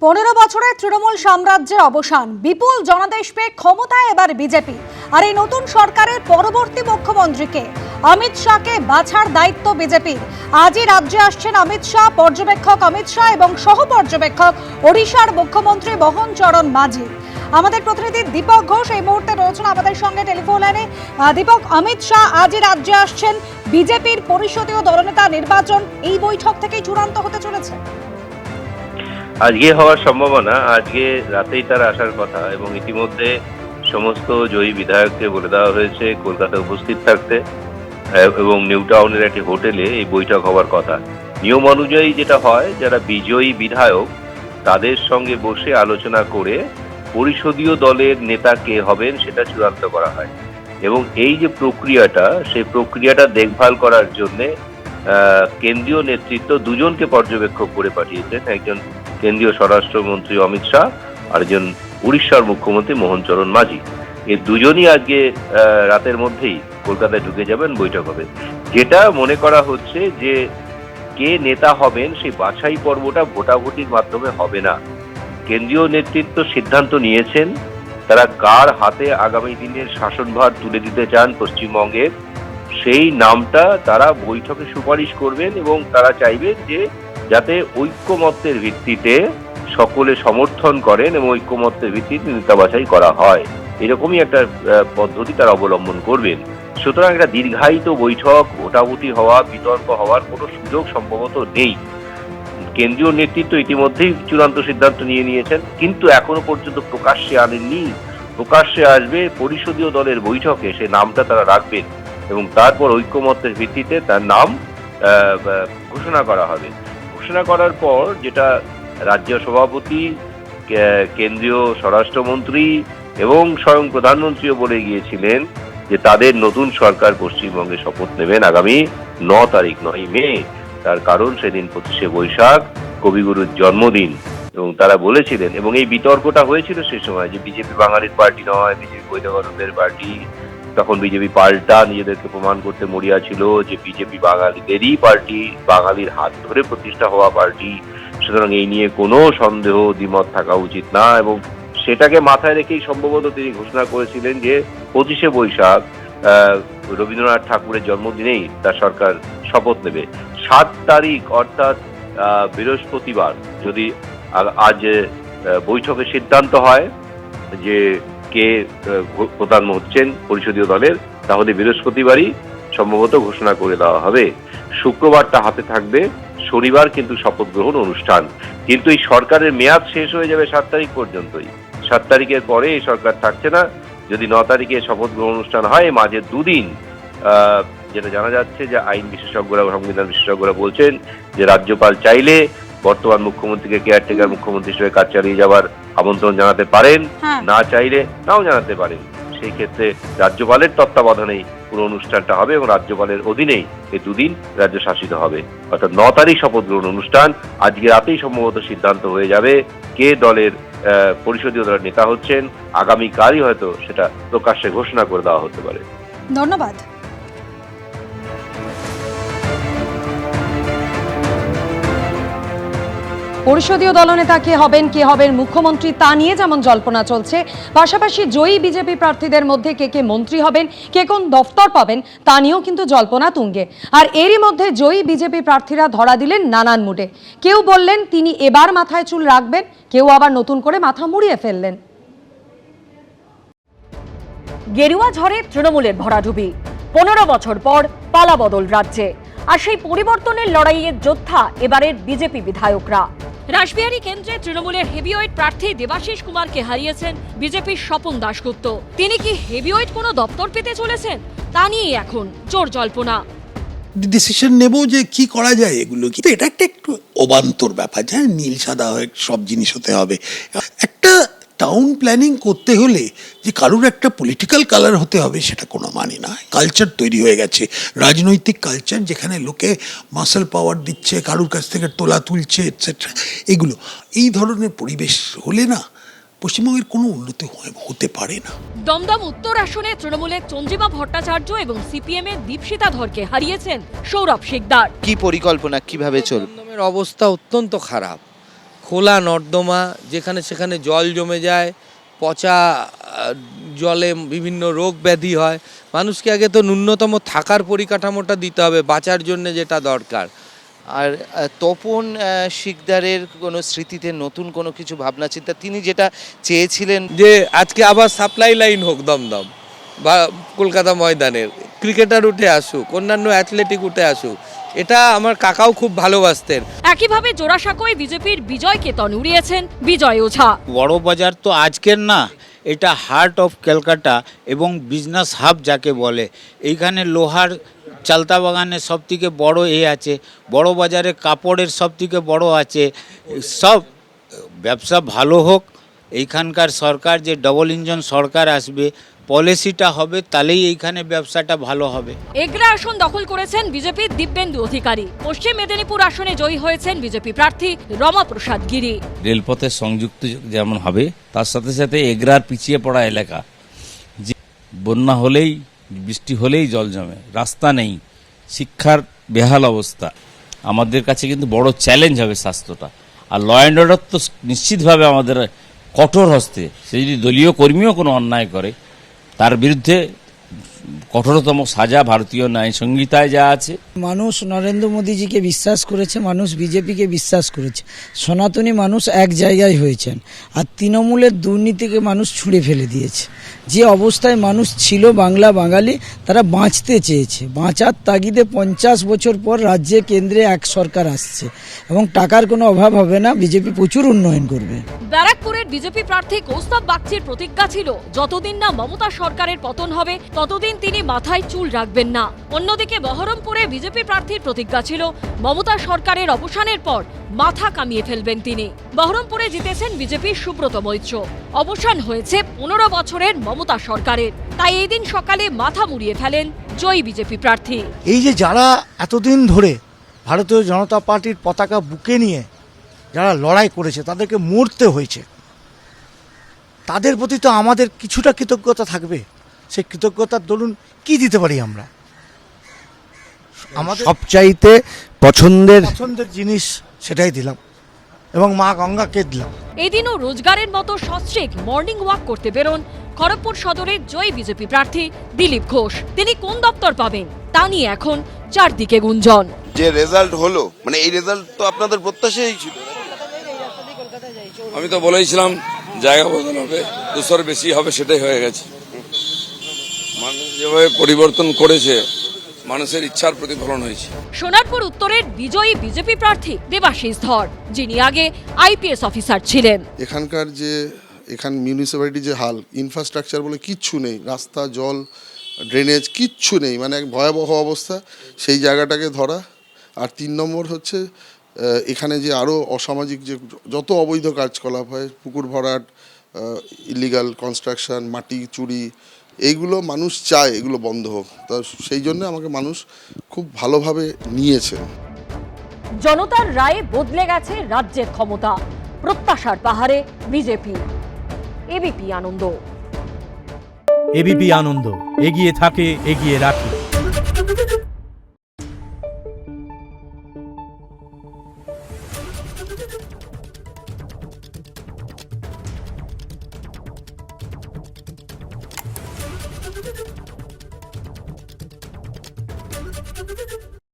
15 বছরের তৃণমূল সাম্রাজ্যের অবসান, বিপুল জনাদেশ পেয়ে ক্ষমতায় এবার বিজেপি। আর এই নতুন সরকারের পরবর্তী মুখ্যমন্ত্রীকে অমিত শাহকে বাছার দায়িত্ব বিজেপির। আজই রাজ্যে আসছেন অমিত শাহ, পর্যবেক্ষক অমিত শাহ এবং সহ পর্যবেক্ষক ওড়িশার মুখ্যমন্ত্রী মোহন চরণ মাঝি। আমাদের প্রতিনিধি দীপক ঘোষ এই মুহূর্তে রয়েছেন আমাদের সঙ্গে টেলিফোন লাইনে। দীপক, অমিত শাহ আজই রাজ্যে আসছেন, বিজেপির পরিষদীয় দলনেতা নির্বাচন এই বৈঠক থেকেই চূড়ান্ত হতে চলেছে। আজকে হওয়ার সম্ভাবনা, আজকে রাতেই তার আসার কথা এবং ইতিমধ্যে সমস্ত জয়ী বিধায়ককে বলে দেওয়া হয়েছে কলকাতায় উপস্থিত থাকতে এবং নিউ টাউনের একটি হোটেলে এই বৈঠক হওয়ার কথা। নিয়ম অনুযায়ী যেটা হয়, যারা বিজয়ী বিধায়ক তাদের সঙ্গে বসে আলোচনা করে পরিষদীয় দলের নেতা কে হবেন সেটা চূড়ান্ত করা হয় এবং এই যে প্রক্রিয়াটা, সেই প্রক্রিয়াটা দেখভাল করার জন্যে কেন্দ্রীয় নেতৃত্ব দুজনকে পর্যবেক্ষক করে পাঠিয়েছেন। একজন কেন্দ্রীয় স্বরাষ্ট্রমন্ত্রী অমিত শাহ আর একজন উড়িষ্যার মুখ্যমন্ত্রী মোহন চরণ মাঝি। এই দুজনই আজকে রাতের মধ্যেই কলকাতায় ঢুকে যাবেন, বৈঠক হবে। যেটা মনে করা হচ্ছে যে কে নেতা হবেন সেই বাছাই পর্বটা ভোটাভুটির মাধ্যমে হবে না। কেন্দ্রীয় নেতৃত্ব সিদ্ধান্ত নিয়েছেন তারা কার হাতে আগামী দিনের শাসনভার তুলে দিতে চান পশ্চিমবঙ্গের, সেই নামটা তারা বৈঠকে সুপারিশ করবেন এবং তারা চাইবেন যে যাতে ঐক্যমত্যের ভিত্তিতে সকলে সমর্থন করেন এবং ঐক্যমত্যের ভিত্তিতে নেতা বাছাই করা হয়। এরকমই একটা পদ্ধতি তারা অবলম্বন করবেন। সুতরাং একটা দীর্ঘায়িত বৈঠক, ভোটাভুটি হওয়া, বিতর্ক হওয়ার কোনো সুযোগ সম্ভবত নেই। কেন্দ্রীয় নেতৃত্ব ইতিমধ্যেই চূড়ান্ত সিদ্ধান্ত নিয়ে নিয়েছেন, কিন্তু এখনো পর্যন্ত প্রকাশ্যে আনেননি। প্রকাশ্যে আসবে পরিষদীয় দলের বৈঠকে, সে নামটা তারা রাখবেন এবং তারপর ঐক্যমত্যের ভিত্তিতে তার নাম ঘোষণা করা হবে। ঘোষণা করার পর যেটা রাজ্য সভাপতি, কেন্দ্রীয় স্বরাষ্ট্রমন্ত্রী এবং স্বয়ং প্রধানমন্ত্রীও বলে গিয়েছিলেন যে তাদের নতুন সরকার পশ্চিমবঙ্গে শপথ নেবেন আগামী 9 তারিখ, 9 মে। তার কারণ সেদিন 25শে বৈশাখ কবিগুরুর জন্মদিন এবং তারা বলেছিলেন, এবং এই বিতর্কটা হয়েছিল সে সময় যে বিজেপি বাঙালির পার্টি নয়, বিজেপি বৈধগণদের পার্টি। তখন বিজেপি পাল্টা নিজেদেরকে প্রমাণ করতে মরিয়া ছিল যে বিজেপি বাঙালিদেরই পার্টি, বাঙালির হাত ধরে প্রতিষ্ঠা হওয়া পার্টি। সুতরাং এই নিয়ে কোনো সন্দেহ দ্বিমত থাকা উচিত না এবং সেটাকে মাথায় রেখেই সম্ভবত তিনি ঘোষণা করেছিলেন যে 25শে বৈশাখ রবীন্দ্রনাথ ঠাকুরের জন্মদিনেই তার সরকার শপথ নেবে। 7 তারিখ অর্থাৎ বৃহস্পতিবার যদি আজ বৈঠকে সিদ্ধান্ত হয় যে কে প্রধান হচ্ছেন পরিষদীয় দলের, তাহলে বৃহস্পতিবারই সম্ভবত ঘোষণা করে দেওয়া হবে। শুক্রবারটা হাতে থাকবে, শনিবার কিন্তু শপথ গ্রহণ অনুষ্ঠান। কিন্তু এই সরকারের মেয়াদ শেষ হয়ে যাবে 7 তারিখ পর্যন্তই। 7 তারিখের পরে এই সরকার থাকছে না। যদি 9 তারিখে শপথ গ্রহণ অনুষ্ঠান হয়, মাঝে দুদিন যেটা জানা যাচ্ছে যে আইন বিশেষজ্ঞরা, সংবিধান বিশেষজ্ঞরা বলছেন যে রাজ্যপাল চাইলে বর্তমান মুখ্যমন্ত্রীকে কেয়ারটেকার মুখ্যমন্ত্রী হিসেবে কাজ চালিয়ে যাওয়ার আমন্ত্রণ জানাতে পারেন, না চাইলে নাও জানাতে পারেন। সেই ক্ষেত্রে রাজ্যপালের তত্ত্বাবধানেই পুরো অনুষ্ঠানটা হবে এবং রাজ্যপালের অধীনেই এই দুদিন রাজ্য শাসিত হবে। অর্থাৎ 9 তারিখ শপথ গ্রহণ অনুষ্ঠান। আজকে রাতেই সম্ভবত সিদ্ধান্ত হয়ে যাবে কে দলের পরিষদীয় দলের নেতা হচ্ছেন। আগামীকালই হয়তো সেটা প্রকাশ্যে ঘোষণা করে দেওয়া হতে পারে। ধন্যবাদ। পরিষদীয় দলনেতা কে হবেন মুখ্যমন্ত্রী, তা নিয়ে যেমন জল্পনা চলছে, পাশাপাশি জয়ী বিজেপি প্রার্থীদের মধ্যে কে মন্ত্রী হবেন, কে কোন দফতর পাবেন, তা নিয়েও কিন্তু জল্পনা তুঙ্গে। আর এরই মধ্যে জয়ী বিজেপি প্রার্থীরা ধরা দিলেন নানান মুডে। কেউ বললেন তিনি এবার মাথায় চুল রাখবেন, কেউ আবার নতুন করে মাথা মুড়িয়ে ফেললেন। গেরুয়া ঝড়ে তৃণমূলের ভরাডুবি, 15 বছর পর পালাবদল রাজ্যে। আর সেই পরিবর্তনের লড়াইয়ের যোদ্ধা এবারের বিজেপি বিধায়করা। রাসবিহারী কেন্দ্রে তৃণমূলের হেভিওয়েট প্রার্থী দেবাশিস কুমারকে হারিয়েছেন বিজেপির স্বপন দাশগুপ্ত। তিনি কি হেভিওয়েট কোনো দপ্তর পেতে চলেছেন, তা নিয়ে এখন জোর জল্পনা। ডিসিশন নেব যে কি করা যায় এগুলো, কিন্তু এটা একটু অবান্তর ব্যাপার, যে নীল সাদা হয়ে সব জিনিস হতে হবে। একটা টাউন প্ল্যানিং করতে হলে যে কারুর একটা পলিটিক্যাল কালার হতে হবে সেটা কোনো মানে না। কালচার তৈরি হয়ে গেছে, রাজনৈতিক কালচার, যেখানে লোকে মাসেল পাওয়ার দিচ্ছে, কারুর কাছ থেকে তোলা তুলছে এটসেট্রা। এগুলো এই ধরনের পরিবেশ হলে না পশ্চিমবঙ্গের কোনো উন্নতি হতে পারে না। দমদম উত্তর আসনে তৃণমূলের চন্দ্রিমা ভট্টাচার্য এবং সিপিএম এর দীপশিতা ধরকে হারিয়েছেন সৌরভ শিকদার। কি পরিকল্পনা, কিভাবে চলবে? দমদমের অবস্থা অত্যন্ত খারাপ, খোলা নর্দমা, যেখানে সেখানে জল জমে যায়, পচা জলে বিভিন্ন রোগ ব্যাধি হয়। মানুষকে আগে তো ন্যূনতম থাকার পরিকাঠামোটা দিতে হবে বাঁচার জন্য, যেটা দরকার। আর তপন শিকদারের কোনো স্মৃতিতে নতুন কোনো কিছু ভাবনা চিন্তা, তিনি যেটা চেয়েছিলেন যে আজকে আবার সাপ্লাই লাইন হোক দমদম বা কলকাতা ময়দানের, ক্রিকেটার উঠে আসুক, অন্যান্য অ্যাথলেটিক উঠে আসুক, এটা আমার কাকাও খুব ভালোবাসতেন। একইভাবে জোড়াসাঁকোয় বিজেপির বিজয় কেতন উড়িয়েছেন বিজয় ওঝা। বড় বাজার তো আজকের না, এটা হার্ট অফ ক্যালকাটা এবং বিজনেস হাব যাকে বলে। এইখানে লোহার চালতা বাগানের সবথেকে বড় আছে, বড় বাজারে কাপড়ের সবথেকে বড় আছে। সব ব্যবসা ভালো হোক, এইখানকার সরকার যে ডবল ইঞ্জিন সরকার আসবে, পলিসিটা হবে, তাহলেই এইখানে ব্যবসাটা ভালো হবে। এগরা আসন দখল করেছেন বিজেপির দিব্যেন্দু অধিকারী। পশ্চিম মেদিনীপুর আসনে জয়ী হয়েছেন বিজেপি প্রার্থী রমাপ্রসাদ গিরি। রেলপথের সংযুক্ত যেমন হবে, তার সাথে সাথে এগরার পিছিয়ে পড়া এলাকা, যে বন্যা হলেই, বৃষ্টি হলেই জল জমে, রাস্তা নেই, শিক্ষার বেহাল অবস্থা, আমাদের কাছে কিন্তু বড় চ্যালেঞ্জ হবে স্বাস্থ্যটা। আর ল অ্যান্ড অর্ডার তো নিশ্চিতভাবে আমাদের কঠোর হস্তে। সে যদি দলীয় কর্মীও কোনো অন্যায় করে, তার বিরুদ্ধে কঠোরতম সাজা ভারতীয় ন্যায় সংহিতায় যা আছে। মানুষ নরেন্দ্র মোদীজিকে বিশ্বাস করেছে, মানুষ বিজেপিকে বিশ্বাস করেছে, সনাতনী মানুষ এক জায়গায় হয়েছেন, আর তৃণমূলের দুর্নীতিকে মানুষ ছুঁড়ে ফেলে দিয়েছে। যে অবস্থায় মানুষ ছিল বাংলা বাঙালি, তারা বাঁচতে চেয়েছে। বাঁচার তাগিদে 50 বছর পর রাজ্যে কেন্দ্রে এক সরকার আসছে এবং টাকার কোনো অভাব হবে না, বিজেপি প্রচুর উন্নয়ন করবে। ব্যারাকপুরের বিজেপি প্রার্থী কৌস্তব বাগচির প্রতিজ্ঞা ছিল, যতদিন না মমতা সরকারের পতন হবে ততদিন তিনি মাথায় চুল রাখবেন না। অন্যদিকে বহরমপুরে বিজেপি প্রার্থীর প্রতিজ্ঞা ছিল, মমতা সরকারের অবসানের পর মাথা কামিয়ে ফেলবেন তিনি। বহরমপুরে জিতেছেন বিজেপির সুব্রত মৈত্র। অবসান হয়েছে 15 বছরের মমতা সরকারের, তাই এই দিন সকালে মাথা মুড়িয়ে ফেলেন জয়ী বিজেপি প্রার্থী। এই যে যারা এতদিন ধরে ভারতীয় জনতা পার্টির পতাকা বুকে নিয়ে যারা লড়াই করেছে, তাদেরকে মরতে হয়েছে, তাদের প্রতি তো আমাদের কিছুটা কৃতজ্ঞতা থাকবে। সেই কৃতজ্ঞতার দরুন কি দিতে পারি আমরা? আমাদের সবচাইতে পছন্দের জিনিস সেটাই দিলাম এবং মা গঙ্গাকে দিলাম। এই দিনও রোজগারের মতো সস্ত্রীক মর্নিং ওয়াক করতে বেরোন খড়গপুর সদরের জয়ী বিজেপি প্রার্থী দিলীপ ঘোষ। তিনি কোন দপ্তর পাবেন তা নিয়ে এখন চারদিকে গুঞ্জন। যে রেজাল্ট হলো, মানে এই রেজাল্ট তো আপনাদের প্রত্যাশাই ছিল। আমি তো বলেইছিলাম জায়গা বদল হবে, 200 বেশি হবে, সেটাই হয়ে গেছে। মানুষ যেভাবে পরিবর্তন করেছে, মানুষের ইচ্ছার প্রতিফলন হয়েছে। সোনারপুর উত্তরের বিজয়ী বিজেপি প্রার্থী দেবাশিস ধর, যিনি আগে আইপিএস অফিসার ছিলেন। এখানকার যে মিউনিসিপ্যালিটি যে হাল, ইনফ্রাস্ট্রাকচার বলে কিচ্ছু নেই, রাস্তা, জল, ড্রেনেজ কিচ্ছু নেই, মানে এক ভয়াবহ অবস্থা। সেই জায়গাটাকে ধরা। আর 3 নম্বর হচ্ছে এখানে যে আরও অসামাজিক যে যত অবৈধ কার্যকলাপ হয়, পুকুর ভরাট, ইলিগাল কনস্ট্রাকশন, মাটি চুরি, এইগুলো মানুষ চায় এগুলো বন্ধ হোক। তা সেই জন্য আমাকে মানুষ খুব ভালোভাবে নিয়েছে। জনতার রায়ে বদলে গেছে রাজ্যের ক্ষমতা, প্রত্যাশার পাহাড়ে বিজেপি। এবিপি আনন্দ। এবিপি আনন্দ, এগিয়ে থাকে, এগিয়ে রাখে।